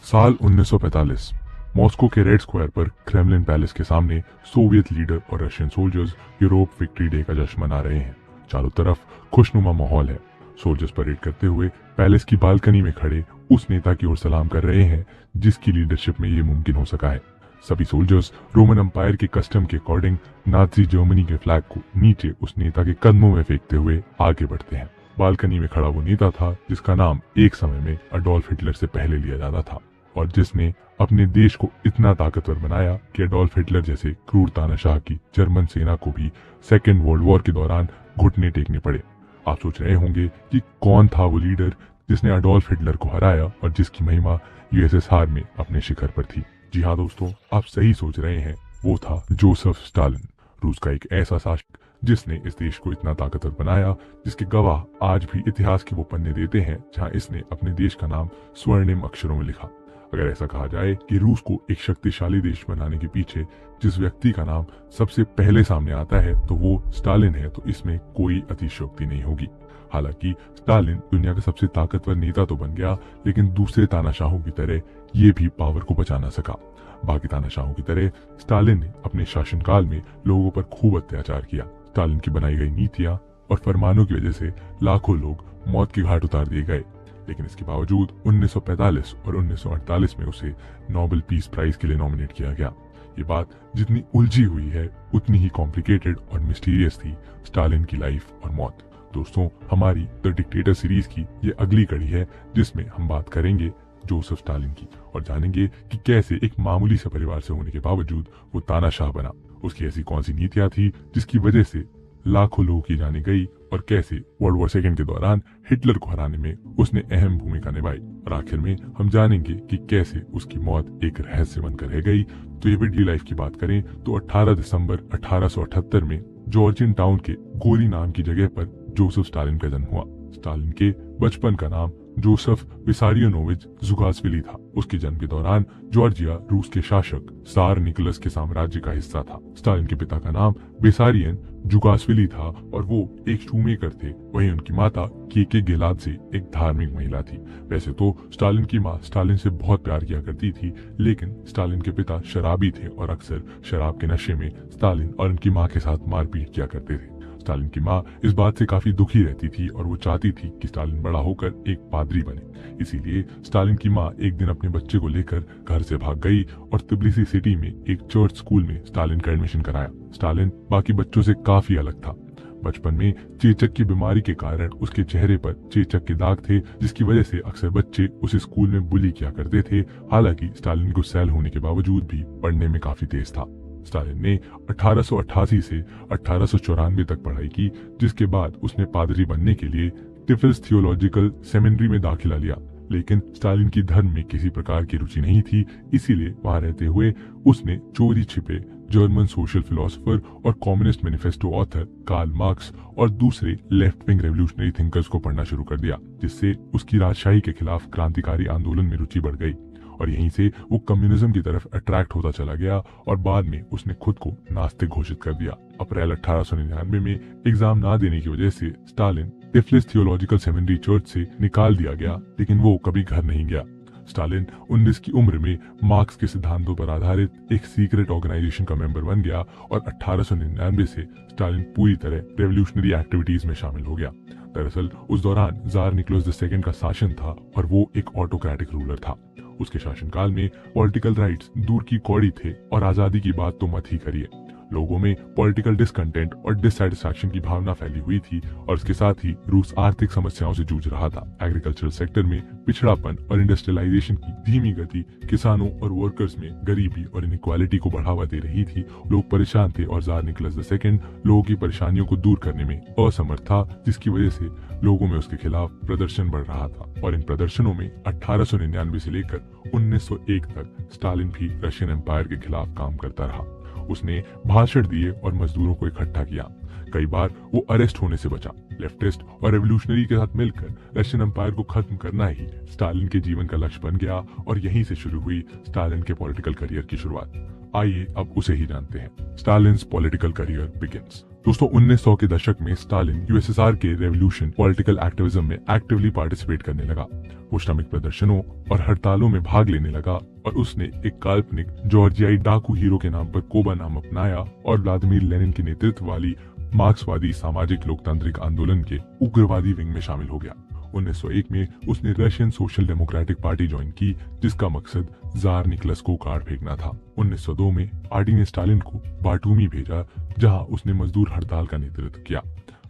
साल 1945 मॉस्को के red square पर क्रेमलिन पैलेस के सामने सोवियत लीडर और Russian soldiers Europe victory day का जश्न मना रहे हैं। चारों तरफ खुशनुमा माहौल है। सोल्जर्स परेड करते हुए पैलेस की बालकनी में खड़े उस नेता की ओर सलाम कर रहे हैं जिसकी लीडरशिप में ये मुमकिन हो सका है। सभी सोल्जर्स रोमन एम्पायर के कस्टम के अकॉर्डिंग नाजी जर्मनी के फ्लैग को नीचे उस नेता के कदमों में फेंकते हुए आगे बढ़ते हैं। बालकनी में खड़ा वो नेता था जिसका नाम एक समय में अडोल्फ हिटलर से पहले लिया जाता था और जिसने अपने देश को इतना ताकतवर बनाया कि अडोल्फ हिटलर जैसे क्रूर तानाशाह की जर्मन सेना को भी सेकेंड वर्ल्ड वॉर के दौरान घुटने टेकने पड़े। आप सोच रहे होंगे कि कौन था वो लीडर जिसने अडोल्फ हिटलर को हराया और जिसकी महिमा यूएसएसआर में अपने शिखर पर थी। जी हाँ दोस्तों, आप सही सोच रहे हैं, वो था जोसेफ स्टालिन, रूस का एक ऐसा शासक जिसने इस देश को इतना ताकतवर बनाया जिसके गवाह आज भी इतिहास के वो पन्ने देते हैं जहां इसने अपने देश का नाम स्वर्णिम अक्षरों में लिखा। अगर ऐसा कहा जाए कि रूस को एक शक्तिशाली देश बनाने के पीछे जिस व्यक्ति का नाम सबसे पहले सामने आता है तो वो स्टालिन है, तो इसमें कोई अतिशयोक्ति नहीं होगी। हालांकि स्टालिन दुनिया का सबसे ताकतवर नेता तो बन गया, लेकिन दूसरे तानाशाहों की तरह ये भी पावर को बचा ना सका। बाकी तानाशाहों की तरह स्टालिन ने अपने शासनकाल में लोगों पर खूब अत्याचार किया। स्टालिन की बनाई गई नीतियां और फरमानों की वजह से लाखों लोग मौत की घाट उतार दिए गए, लेकिन इसके बावजूद 1945 और 1948 में उसे नोबेल पीस प्राइज के लिए नॉमिनेट किया गया। ये बात जितनी उलझी हुई है उतनी ही कॉम्प्लिकेटेड और मिस्टीरियस थी स्टालिन की लाइफ और मौत। दोस्तों, हमारी द डिक्टेटर सीरीज की ये अगली कड़ी है जिसमें हम बात करेंगे जोसेफ स्टालिन की और जानेंगे कि कैसे एक मामूली से परिवार से होने के बावजूद वो तानाशाह बना। उसकी ऐसी कौन सी नीतियां थी जिसकी वजह से लाखों लोगों की जाने गई और कैसे वर्ल्ड वॉर सेकेंड के दौरान हिटलर को हराने में उसने अहम भूमिका निभाई। और आखिर में हम जानेंगे कि कैसे उसकी मौत एक रहस्य बनकर रह गई। तो ये वीडियो लाइफ की बात करें तो 18 दिसंबर 1878 में जॉर्जियन टाउन के गोरी नाम की जगह पर जोसेफ स्टालिन का जन्म हुआ। स्टालिन के बचपन का नाम जोसेफ विसारियोनोविच जुगासविली था। उसके जन्म के दौरान जॉर्जिया रूस के शासक सार निकोलस के साम्राज्य का हिस्सा था। स्टालिन के पिता का नाम बेसारियन जुगासविली था और वो एक शूमेकर थे। वहीं उनकी माता केके गिलाद से एक धार्मिक महिला थी। वैसे तो स्टालिन की माँ स्टालिन से बहुत प्यार किया करती थी, लेकिन स्टालिन के पिता शराबी थे और अक्सर शराब के नशे में स्टालिन और उनकी माँ के साथ मारपीट किया करते थे। स्टालिन की माँ इस बात से काफी दुखी रहती थी और वो चाहती थी कि स्टालिन बड़ा होकर एक पादरी बने। इसीलिए स्टालिन की माँ एक दिन अपने बच्चे को लेकर घर से भाग गई और तिब्लिसी सिटी में एक चर्च स्कूल में स्टालिन का एडमिशन कराया। स्टालिन बाकी बच्चों से काफी अलग था। बचपन में चेचक की बीमारी के कारण उसके चेहरे पर चेचक के दाग थे, जिसकी वजह से अक्सर बच्चे उसे स्कूल में बुली किया करते थे। हालांकि स्टालिन गुस्सैल होने के बावजूद भी पढ़ने में काफी तेज था। स्टालिन ने 1888 से 1894 तक पढ़ाई की, जिसके बाद उसने पादरी बनने के लिए टिफिल्स थियोलॉजिकल सेमिनरी में दाखिला लिया। लेकिन स्टालिन की धर्म में किसी प्रकार की रुचि नहीं थी, इसीलिए वहां रहते हुए उसने चोरी छिपे जर्मन सोशल फिलोसोफर और communist manifesto author Karl Marx और दूसरे लेफ्ट विंग रेवोल्यूशनरी थिंकर्स को पढ़ना शुरू कर दिया, जिससे उसकी राजशाही के खिलाफ क्रांतिकारी आंदोलन में रुचि बढ़ गई और यहीं से वो कम्युनिज्म की तरफ अट्रैक्ट होता चला गया और बाद में उसने खुद को नास्तिक घोषित कर दिया। अप्रैल 1899 में एग्जाम ना देने की वजह से स्टालिन टिफलिस थियोलॉजिकल सेमिनरी चर्च से निकाल दिया गया, लेकिन वो कभी घर नहीं गया। स्टालिन 19 की उम्र में मार्क्स के सिद्धांतों पर आधारित एक सीक्रेट ऑर्गेनाइजेशन का मेंबर बन गया और 1899 से स्टालिन पूरी तरह रेवोल्यूशनरी एक्टिविटीज में शामिल हो गया। दरअसल उस दौरान जार निकोलस II का शासन था और वो एक ऑटोक्रेटिक रूलर था। उसके शासनकाल में पॉलिटिकल राइट्स दूर की कौड़ी थे और आजादी की बात तो मत ही करिए। लोगों में पॉलिटिकल डिसकंटेंट और डिससैटिस्फैक्शन की भावना फैली हुई थी और इसके साथ ही रूस आर्थिक समस्याओं से जूझ रहा था। एग्रीकल्चरल सेक्टर में पिछड़ापन और इंडस्ट्रियलाइजेशन की धीमी गति किसानों और वर्कर्स में गरीबी और इनइक्वालिटी को बढ़ावा दे रही थी। लोग परेशान थे और जार निकोलस II लोगों की परेशानियों को दूर करने में असमर्थ था, जिसकी वजह से लोगों में उसके खिलाफ प्रदर्शन बढ़ रहा था। और इन प्रदर्शनों में 1899 से लेकर 1901 तक स्टालिन भी रशियन एम्पायर के खिलाफ काम करता रहा। उसने भाषण दिए और मजदूरों को इकट्ठा किया। कई बार वो अरेस्ट होने से बचा। लेफ्टिस्ट और रेवोल्यूशनरी के साथ मिलकर रशियन एम्पायर को खत्म करना ही स्टालिन के जीवन का लक्ष्य बन गया और यहीं से शुरू हुई स्टालिन के पॉलिटिकल करियर की शुरुआत। आइए अब उसे ही जानते हैं। स्टालिन्स पॉलिटिकल करियर बिगिंस। दोस्तों 1900 के दशक में स्टालिन यूएसएसआर के रेवोल्यूशन पॉलिटिकल एक्टिविज्म में एक्टिवली पार्टिसिपेट करने लगा। वो श्रमिक प्रदर्शनों और हड़तालों में भाग लेने लगा और उसने एक काल्पनिक जॉर्जियाई डाकू हीरो के नाम पर कोबा नाम अपनाया और व्लादिमीर लेनिन के नेतृत्व वाली मार्क्सवादी सामाजिक लोकतांत्रिक आंदोलन के उग्रवादी विंग में शामिल हो गया। 1901 में उसने Russian social democratic party join की, जिसका मकसद जार निकोलस को उखाड़ फेंकना था। 1902 में पार्टी ने स्टालिन को बाटूमी भेजा, जहां उसने मजदूर हड़ताल का नेतृत्व किया।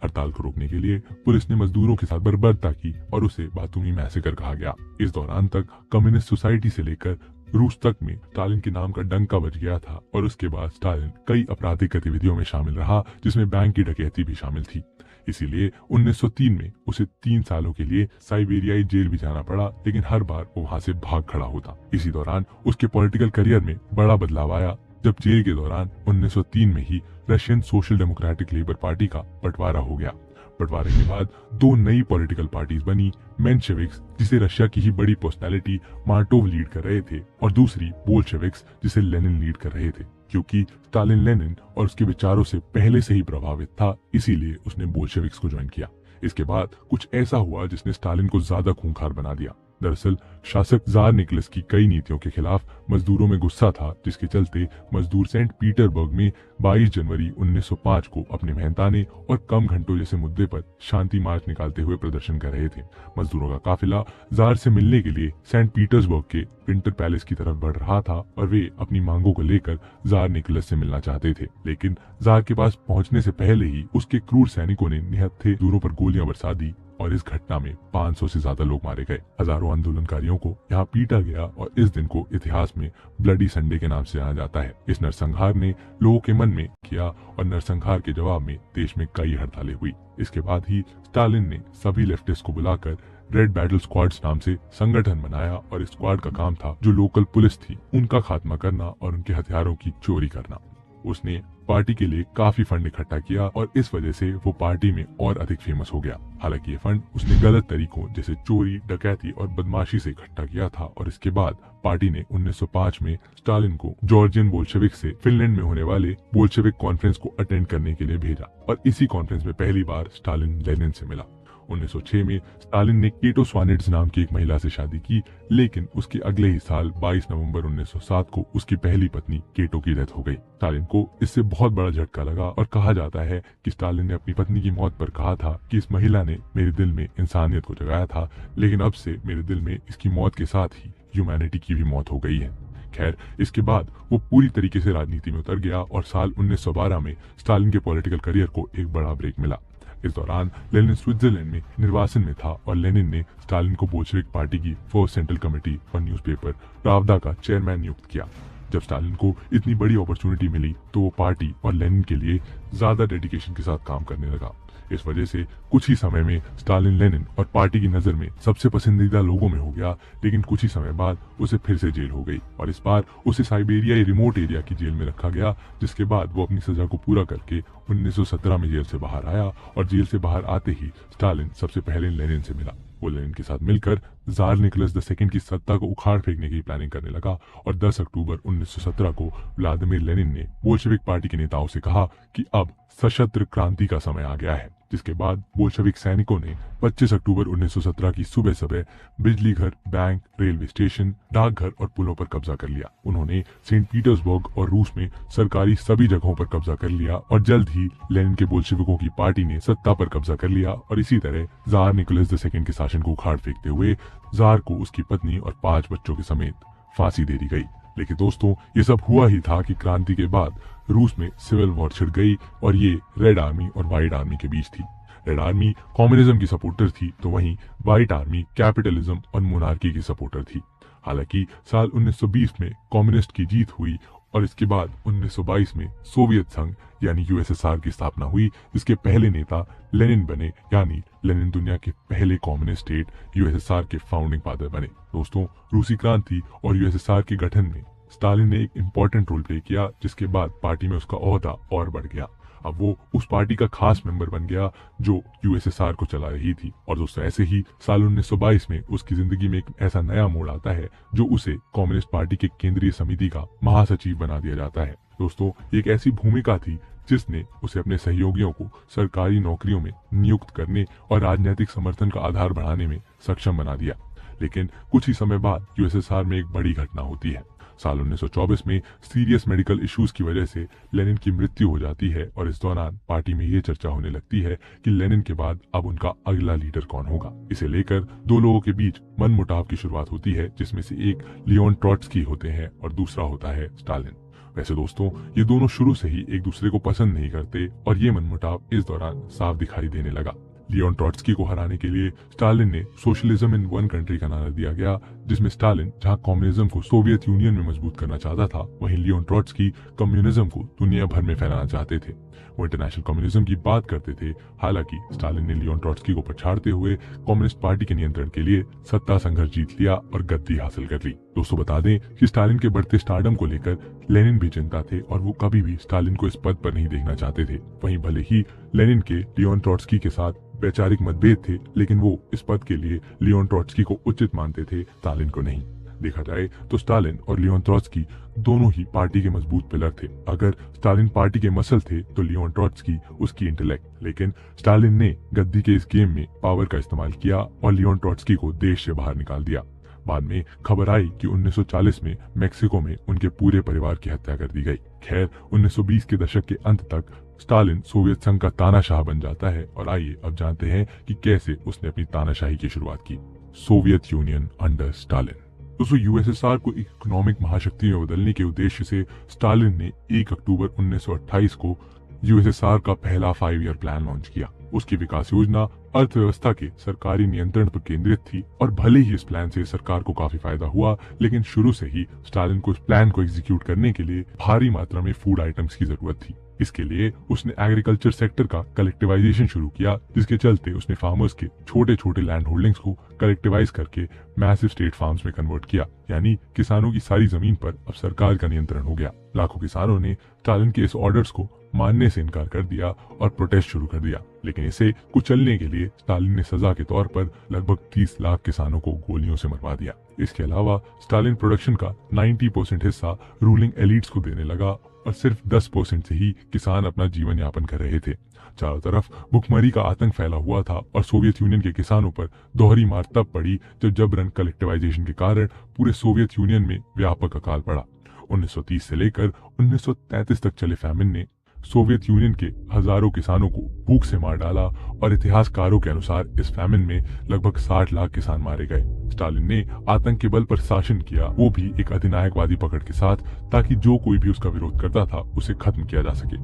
हड़ताल को रोकने के लिए पुलिस ने मजदूरों के साथ बर्बरता की और उसे बातूमी मैसेकर कहा गया। इस दौरान तक कम्युनिस्ट सोसाइटी से लेकर रूस तक में स्टालिन के नाम का डंका बज गया था और उसके बाद स्टालिन कई आपराधिक गतिविधियों में शामिल रहा, जिसमें बैंक की डकैती भी शामिल थी। इसीलिए 1903 में उसे 3 सालों के लिए साइबेरियाई जेल भी जाना पड़ा, लेकिन हर बार वो वहां से भाग खड़ा होता। इसी दौरान उसके पॉलिटिकल करियर में बड़ा बदलाव आया, जब जेल के दौरान 1903 में ही Russian social democratic labour party का बंटवारा हो गया। बंटवारे के बाद 2 नई पॉलिटिकल पार्टीज बनी, मेंशेविक्स जिसे रशिया की ही बड़ी पर्सनैलिटी मार्टोव लीड कर रहे थे, और दूसरी बोल्शेविक्स जिसे लेनिन लीड कर रहे थे। क्योंकि स्टालिन लेनिन और उसके विचारों से पहले से ही प्रभावित था, इसीलिए उसने बोल्शेविक्स को ज्वाइन किया। इसके बाद कुछ ऐसा हुआ जिसने स्टालिन को ज्यादा खूंखार बना दिया। दरअसल शासक जार निकोलस की कई नीतियों के खिलाफ मजदूरों में गुस्सा था, जिसके चलते मजदूर सेंट पीटरबर्ग में 22 जनवरी 1905 को अपने मेहनताने और कम घंटों जैसे मुद्दे पर शांति मार्च निकालते हुए प्रदर्शन कर रहे थे। मजदूरों का काफिला जार से मिलने के लिए सेंट पीटर्सबर्ग के विंटर पैलेस की तरफ बढ़ रहा था और वे अपनी मांगों को लेकर जार निकोलस से मिलना चाहते थे। लेकिन जार के पास पहुंचने से पहले ही उसके क्रूर सैनिकों ने निहत्थे मजदूरों पर गोलियां बरसा दी और इस घटना में 500 से ज्यादा लोग मारे गए। हजारों आंदोलनकारियों को यहाँ पीटा गया और इस दिन को इतिहास में ब्लडी संडे के नाम से जाना जाता है। इस नरसंहार ने लोगों के मन में किया और नरसंहार के जवाब में देश में कई हड़तालें हुई। इसके बाद ही स्टालिन ने सभी लेफ्टिस्ट को बुलाकर रेड बैटल स्क्वाड्स नाम से संगठन बनाया और इस स्क्वाड का काम था जो लोकल पुलिस थी उनका खात्मा करना और उनके हथियारों की चोरी करना। उसने पार्टी के लिए काफी फंड इकट्ठा किया और इस वजह से वो पार्टी में और अधिक फेमस हो गया। हालांकि ये फंड उसने गलत तरीकों जैसे चोरी, डकैती और बदमाशी से इकट्ठा किया था और इसके बाद पार्टी ने 1905 में स्टालिन को जॉर्जियन बोल्शेविक से फिनलैंड में होने वाले बोल्शेविक कॉन्फ्रेंस को अटेंड करने के लिए भेजा और इसी कॉन्फ्रेंस में पहली बार स्टालिन लेनिन से मिला। 1906 में स्टालिन ने केटो स्वानिट्ज नाम की एक महिला से शादी की, लेकिन उसके अगले ही साल 22 नवंबर 1907 को उसकी पहली पत्नी केटो की डेथ हो गई। स्टालिन को इससे बहुत बड़ा झटका लगा और कहा जाता है कि स्टालिन ने अपनी पत्नी की मौत पर कहा था कि इस महिला ने मेरे दिल में इंसानियत को जगाया था, लेकिन अब से मेरे दिल में इसकी मौत के साथ ही ह्यूमैनिटी की भी मौत हो गई है। खैर, इसके बाद वो पूरी तरीके से राजनीति में उतर गया और साल 1912 में स्टालिन के पॉलिटिकल करियर को एक बड़ा ब्रेक मिला। इस दौरान लेनिन स्विट्जरलैंड में निर्वासन में था और लेनिन ने स्टालिन को बोल्शेविक पार्टी की फर्स्ट सेंट्रल कमेटी और न्यूज़पेपर प्रावदा का चेयरमैन नियुक्त किया। जब स्टालिन को इतनी बड़ी अपॉर्चुनिटी मिली तो वो पार्टी और लेनिन के लिए ज्यादा डेडिकेशन के साथ काम करने लगा। इस वजह से कुछ ही समय में स्टालिन लेनिन और पार्टी की नजर में सबसे पसंदीदा लोगों में हो गया, लेकिन कुछ ही समय बाद उसे फिर से जेल हो गई और इस बार उसे साइबेरिया रिमोट एरिया की जेल में रखा गया, जिसके बाद वो अपनी सजा को पूरा करके 1917 में जेल से बाहर आया और जेल से बाहर आते ही स्टालिन सबसे पहले लेनिन से मिला। वो लेनिन के साथ मिलकर जार निकोलस II की सत्ता को उखाड़ फेंकने की प्लानिंग करने लगा और 10 अक्टूबर 1917 को व्लादिमीर लेनिन ने बोल्शेविक पार्टी के नेताओं से कहा कि अब सशस्त्र क्रांति का समय आ गया है, जिसके बाद बोल्शेविक सैनिकों ने 25 अक्टूबर 1917 की सुबह सुबह बिजली घर, बैंक, रेलवे स्टेशन, डाकघर और पुलों पर कब्जा कर लिया। उन्होंने सेंट पीटर्सबर्ग और रूस में सरकारी सभी जगहों पर कब्जा कर लिया और जल्द ही लेनिन के बोल्शेविकों की पार्टी ने सत्ता पर कब्जा कर लिया और इसी तरह जार निकोलस II के शासन को उखाड़ फेंकते हुए जार को उसकी पत्नी और 5 बच्चों के समेत फांसी दे दी गई। लेकिन दोस्तों, ये सब हुआ ही था कि क्रांति के बाद रूस में सिविल वॉर छिड़ गई और ये रेड आर्मी और व्हाइट आर्मी के बीच थी। रेड आर्मी कम्युनिज्म की सपोर्टर थी तो वहीं व्हाइट आर्मी कैपिटलिज्म और मोनार्की की सपोर्टर थी। हालांकि साल 1920 में कम्युनिस्ट की जीत हुई और इसके बाद 1922 में सोवियत संघ यानी यूएसएसआर की स्थापना हुई, जिसके पहले नेता लेनिन बने, यानी लेनिन दुनिया के पहले कम्युनिस्ट स्टेट यूएसएसआर के फाउंडिंग फादर बने। दोस्तों, रूसी क्रांति और यूएसएसआर के गठन में स्टालिन ने एक इम्पोर्टेंट रोल प्ले किया, जिसके बाद पार्टी में उसका ओहदा और बढ़ गया। अब वो उस पार्टी का खास मेंबर बन गया जो यूएसएसआर को चला रही थी। और दोस्तों, ऐसे ही साल 1922 में उसकी जिंदगी में एक ऐसा नया मोड़ आता है जो उसे कम्युनिस्ट पार्टी के केंद्रीय समिति का महासचिव बना दिया जाता है। दोस्तों, एक ऐसी भूमिका थी जिसने उसे अपने सहयोगियों को सरकारी नौकरियों में नियुक्त करने और राजनीतिक समर्थन का आधार बढ़ाने में सक्षम बना दिया। लेकिन कुछ ही समय बाद यूएसएसआर में एक बड़ी घटना होती है। साल 1924 में सीरियस मेडिकल इश्यूज की वजह से लेनिन की मृत्यु हो जाती है और इस दौरान पार्टी में ये चर्चा होने लगती है कि लेनिन के बाद अब उनका अगला लीडर कौन होगा। इसे लेकर दो लोगों के बीच मनमुटाव की शुरुआत होती है, जिसमें से एक लियोन ट्रॉट्स्की होते हैं और दूसरा होता है स्टालिन। वैसे दोस्तों, ये दोनों शुरू से ही एक दूसरे को पसंद नहीं करते और ये मनमुटाव इस दौरान साफ दिखाई देने लगा। लियोन ट्रॉट्स्की को हराने के लिए स्टालिन ने सोशलिज्म इन वन कंट्री का नारा दिया गया, जिसमें स्टालिन जहां कम्युनिज्म को सोवियत यूनियन में मजबूत करना चाहता था, वहीं लियोन ट्रॉट्स्की कम्युनिज्म को दुनिया भर में फैलाना चाहते थे। वो इंटरनेशनल कम्युनिज्म की बात करते थे। हालांकि स्टालिन ने लियोन ट्रॉट्स्की को पछाड़ते हुए कम्युनिस्ट पार्टी के नियंत्रण के लिए सत्ता संघर्ष जीत लिया और गद्दी हासिल कर ली। दोस्तों, बता दें कि स्टालिन के बढ़ते स्टारडम को लेकर लेनिन भी चिंता थे और वो कभी भी स्टालिन को इस पद पर नहीं देखना चाहते थे। वहीं भले ही लेनिन के लियोन ट्रॉट्स्की के साथ वैचारिक मतभेद थे, लेकिन वो इस पद के लिए लियोन ट्रॉट्स्की को उचित मानते थे, स्टालिन को नहीं। देखा जाए तो स्टालिन और लियोन ट्रॉट्स्की दोनों ही पार्टी के मजबूत पिलर थे। अगर स्टालिन पार्टी के मसल थे तो लियोन ट्रॉट्स्की उसकी इंटेलेक्ट। लेकिन स्टालिन ने गद्दी के इस गेम में पावर का इस्तेमाल किया और लियोन ट्रॉट्स्की को देश से बाहर निकाल दिया। बाद में खबर आई कि 1940 में मेक्सिको में उनके पूरे परिवार की हत्या कर दी गई। खैर, 1920 के दशक के अंत तक स्टालिन सोवियत संघ का तानाशाह बन जाता है और आइए अब जानते हैं कि कैसे उसने अपनी तानाशाही की शुरुआत की। Soviet union under Stalin. दोस्तों, यूएसएसआर को इकोनॉमिक महाशक्ति में बदलने के उद्देश्य से स्टालिन ने 1 अक्टूबर 1928 को यूएसएसआर का पहला 5 ईयर प्लान लॉन्च किया। उसकी विकास योजना अर्थव्यवस्था के सरकारी नियंत्रण पर केंद्रित थी और भले ही इस प्लान से सरकार को काफी फायदा हुआ, लेकिन शुरू से ही स्टालिन को इस प्लान को एग्जीक्यूट करने के लिए भारी मात्रा में फूड आइटम्स की जरूरत थी। इसके लिए उसने एग्रीकल्चर सेक्टर का कलेक्टिवाइजेशन शुरू किया, जिसके चलते उसने फार्मर्स के छोटे छोटे लैंड होल्डिंग्स को कलेक्टिवाइज करके मैसिव स्टेट फार्म्स में कन्वर्ट किया। यानी किसानों की सारी जमीन पर अब सरकार का नियंत्रण हो गया। लाखों किसानों ने स्टालिन के इस ऑर्डर्स को मानने से इनकार कर दिया और प्रोटेस्ट शुरू कर दिया। लेकिन इसे कुचलने के लिए स्टालिन ने सजा के तौर पर लगभग 30 लाख किसानों को गोलियों से मरवा दिया। इसके अलावा स्टालिन प्रोडक्शन का 90% हिस्सा रूलिंग एलिट्स को देने लगा और सिर्फ 10% से ही किसान अपना जीवन यापन कर रहे थे। चारों तरफ भुखमरी का आतंक फैला हुआ था और सोवियत यूनियन के किसानों पर दोहरी मार तब पड़ी जब जबरन कलेक्टिवाइजेशन के कारण पूरे सोवियत यूनियन में व्यापक अकाल पड़ा। 1930 से लेकर 1933 तक चले फैमिन ने सोवियत यूनियन के हजारों किसानों को भूख से मार डाला और इतिहासकारों के अनुसार इस फैमिन में लगभग 60 लाख किसान मारे गए। स्टालिन ने आतंक के बल पर शासन किया, वो भी एक अधिनायकवादी पकड़ के साथ, ताकि जो कोई भी उसका विरोध करता था उसे खत्म किया जा सके।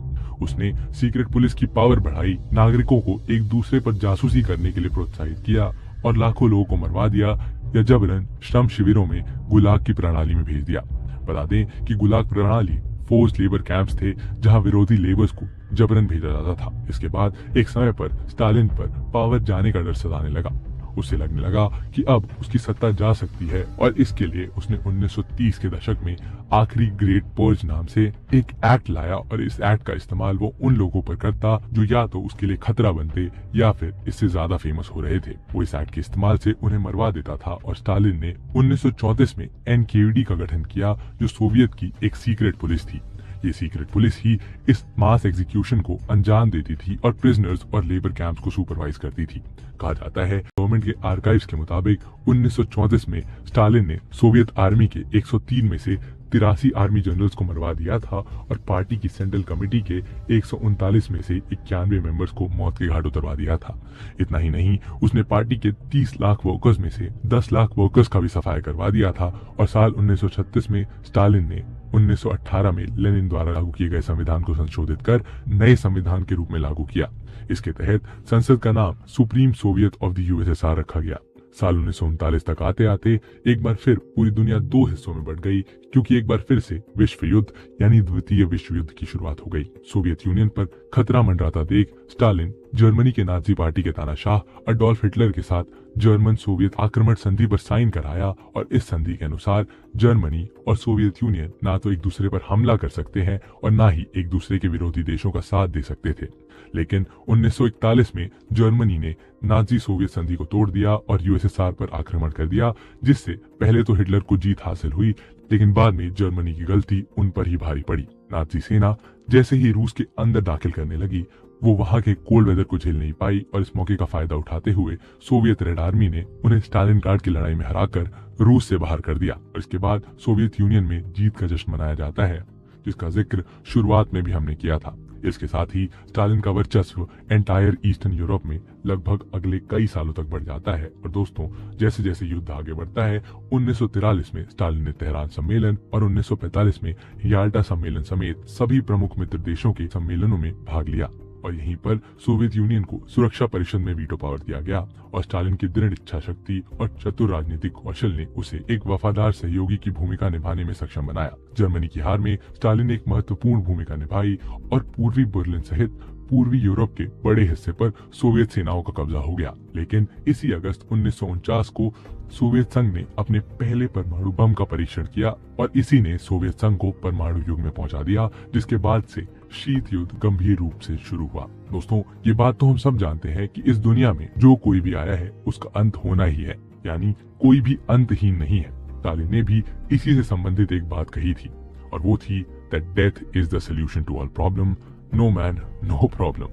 उसने सीक्रेट पुलिस की पावर बढ़ाई, नागरिकों को एक दूसरे पर जासूसी करने के लिए प्रोत्साहित किया और लाखों लोगों को मरवा दिया या जबरन श्रम शिविरों में गुलाग की प्रणाली में भेज दिया। बता दें कि गुलाग प्रणाली फोर्स लेबर कैंप्स थे जहां विरोधी लेबर्स को जबरन भेजा जाता था। इसके बाद एक समय पर स्टालिन पर पावर जाने का डर सताने लगा। उसे लगने लगा कि अब उसकी सत्ता जा सकती है और इसके लिए उसने 1930 के दशक में आखिरी ग्रेट पर्ज नाम से एक एक्ट लाया और इस एक्ट का इस्तेमाल वो उन लोगों पर करता जो या तो उसके लिए खतरा बनते या फिर इससे ज्यादा फेमस हो रहे थे। वो इस एक्ट के इस्तेमाल से उन्हें मरवा देता था और स्टालिन ने 1934 में एनकेवीडी का गठन किया, जो सोवियत की एक सीक्रेट पुलिस थी। ये सीक्रेट पुलिस ही इस मास एग्जीक्यूशन को अंजाम देती थी और प्रिजनर्स और लेबर कैंप्स को सुपरवाइज करती थी। कहा जाता है गवर्नमेंट के आर्काइव्स के मुताबिक 1934 में स्टालिन ने सोवियत आर्मी के 103 में से 83 आर्मी जनरल्स को मरवा दिया था और पार्टी की सेंट्रल कमेटी के 139 में से 91 मेंबर्स को मौत के घाट उतरवा दिया था। इतना ही नहीं, उसने पार्टी के 30 लाख वर्कर्स में से 10 लाख वर्कर्स का भी सफाया करवा दिया था और साल 1936 में स्टालिन ने 1918 में लेनिन द्वारा लागू किए गए संविधान को संशोधित कर नए संविधान के रूप में लागू किया। इसके तहत संसद का नाम supreme Soviet of the USSR रखा गया। साल 1939 तक आते आते एक बार फिर पूरी दुनिया दो हिस्सों में बढ़ गई, क्योंकि एक बार फिर से विश्व युद्ध यानी द्वितीय विश्व युद्ध की शुरुआत हो गई। सोवियत यूनियन पर खतरा मंडराता देख स्टालिन जर्मनी के नाजी पार्टी के तानाशाह अडोल्फ हिटलर के साथ जर्मन सोवियत आक्रमण संधि पर साइन कराया और इस संधि के अनुसार जर्मनी और सोवियत यूनियन ना तो एक दूसरे पर हमला कर सकते हैं और ना ही एक दूसरे के विरोधी देशों का साथ दे सकते थे। लेकिन 1941 में जर्मनी ने नाजी सोवियत संधि को तोड़ दिया और यूएसएसआर पर आक्रमण कर दिया, जिससे पहले तो हिटलर को जीत हासिल हुई, लेकिन बाद में जर्मनी की गलती उन पर ही भारी पड़ी। नाजी सेना जैसे ही रूस के अंदर दाखिल करने लगी, वो वहां के कोल्ड वेदर को झेल नहीं पाई और इस मौके का फायदा उठाते हुए सोवियत रेड आर्मी ने उन्हें स्टालिनग्राड की लड़ाई में हराकर रूस से बाहर कर दिया। और इसके बाद सोवियत यूनियन में जीत का जश्न मनाया जाता है, जिसका जिक्र शुरुआत में भी हमने किया था। इसके साथ ही स्टालिन का वर्चस्व एंटायर ईस्टर्न यूरोप में लगभग अगले कई सालों तक बढ़ जाता है। और दोस्तों, जैसे जैसे युद्ध आगे बढ़ता है, 1943 में स्टालिन ने तेहरान सम्मेलन और 1945 में याल्टा सम्मेलन समेत सभी प्रमुख मित्र देशों के सम्मेलनों में भाग लिया और यहीं पर सोवियत यूनियन को सुरक्षा परिषद में वीटो पावर दिया गया और स्टालिन की दृढ़ इच्छा शक्ति और चतुर राजनीतिक कौशल ने उसे एक वफादार सहयोगी की भूमिका निभाने में सक्षम बनाया। जर्मनी की हार में स्टालिन ने एक महत्वपूर्ण भूमिका निभाई और पूर्वी बर्लिन सहित पूर्वी यूरोप के बड़े हिस्से पर सोवियत सेनाओं का कब्जा हो गया। लेकिन इसी अगस्त 1949 को सोवियत संघ ने अपने पहले परमाणु बम का परीक्षण किया और इसी ने सोवियत संघ को परमाणु युग में पहुंचा दिया, जिसके बाद से शीत युद्ध गंभीर रूप से शुरू हुआ। दोस्तों, ये बात तो हम सब जानते हैं कि इस दुनिया में जो कोई भी आया है उसका अंत होना ही है, यानी कोई भी अंतहीन नहीं है। स्टालिन ने भी इसी से संबंधित एक बात कही थी और वो थी that death is the solution to all problem, no man no problem,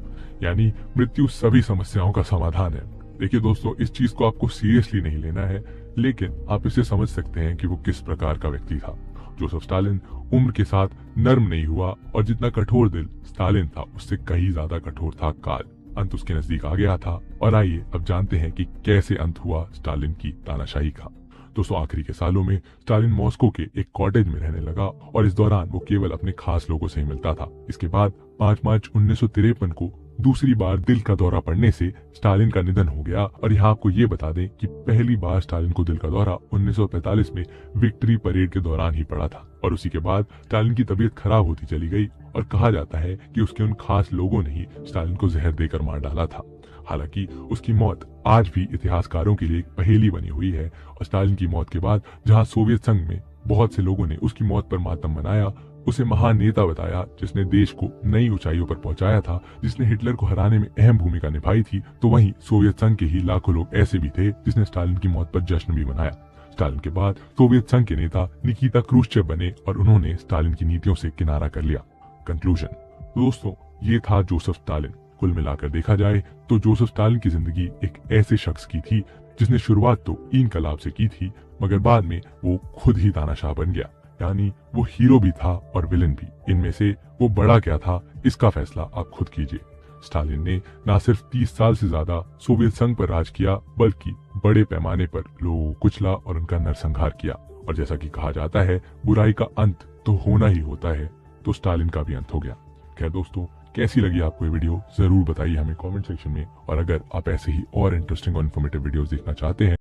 यानी मृत्यु सभी समस्याओं का समाधान है। देखिए दोस्तों, इस चीज को आपको सीरियसली नहीं लेना है, लेकिन आप इसे समझ सकते हैं कि वो किस प्रकार का व्यक्ति था। जोसेफ स्टालिन उम्र के साथ नर्म नहीं हुआ और जितना कठोर दिल स्टालिन था, उससे कहीं ज्यादा कठोर था काल। अंत उसके नजदीक आ गया था और आइए अब जानते हैं कि कैसे अंत हुआ स्टालिन की तानाशाही का। दोस्तों, आखिरी के सालों में स्टालिन मॉस्को के एक कॉटेज में रहने लगा और इस दौरान वो केवल अपने खास लोगों से ही मिलता था। इसके बाद 5 मार्च 1953 को दूसरी बार दिल का दौरा पड़ने से स्टालिन का निधन हो गया। और यहाँ आपको ये बता दें कि पहली बार स्टालिन को दिल का दौरा 1945 में विक्ट्री परेड के दौरान ही पड़ा था और उसी के बाद स्टालिन की तबीयत खराब होती चली गई और कहा जाता है कि उसके उन खास लोगों ने ही स्टालिन को जहर देकर मार डाला था। हालांकि उसकी मौत आज भी इतिहासकारों के लिए एक पहेली बनी हुई है और स्टालिन की मौत के बाद जहां सोवियत संघ में बहुत से लोगों ने उसकी मौत पर मातम मनाया, उसे महान नेता बताया जिसने देश को नई ऊंचाइयों पर पहुंचाया था, जिसने हिटलर को हराने में अहम भूमिका निभाई थी, तो वहीं सोवियत संघ के ही लाखों लोग ऐसे भी थे जिसने स्टालिन की मौत पर जश्न भी मनाया। स्टालिन के बाद सोवियत संघ के नेता निकिता क्रूश्चेव बने और उन्होंने स्टालिन की नीतियों से किनारा कर लिया। कंक्लूजन, दोस्तों, ये था जोसेफ स्टालिन। कुल मिलाकर देखा जाए तो जोसेफ स्टालिन की जिंदगी एक ऐसे शख्स की थी जिसने शुरुआत तो इनकलाब से की थी, मगर बाद में वो खुद ही तानाशाह बन गया। यानी वो हीरो भी था और विलन भी। इनमें से वो बड़ा क्या था, इसका फैसला आप खुद कीजिए। स्टालिन ने न सिर्फ 30 साल से ज्यादा सोवियत संघ पर राज किया, बल्कि बड़े पैमाने पर लोगों को कुचला और उनका नरसंहार किया। और जैसा कि कहा जाता है, बुराई का अंत तो होना ही होता है, तो स्टालिन का भी अंत हो गया। खैर दोस्तों, कैसी लगी आपको ये वीडियो जरूर बताइए हमें कमेंट सेक्शन में। और अगर आप ऐसे ही और इंटरेस्टिंग और इन्फॉर्मेटिव वीडियोस देखना चाहते हैं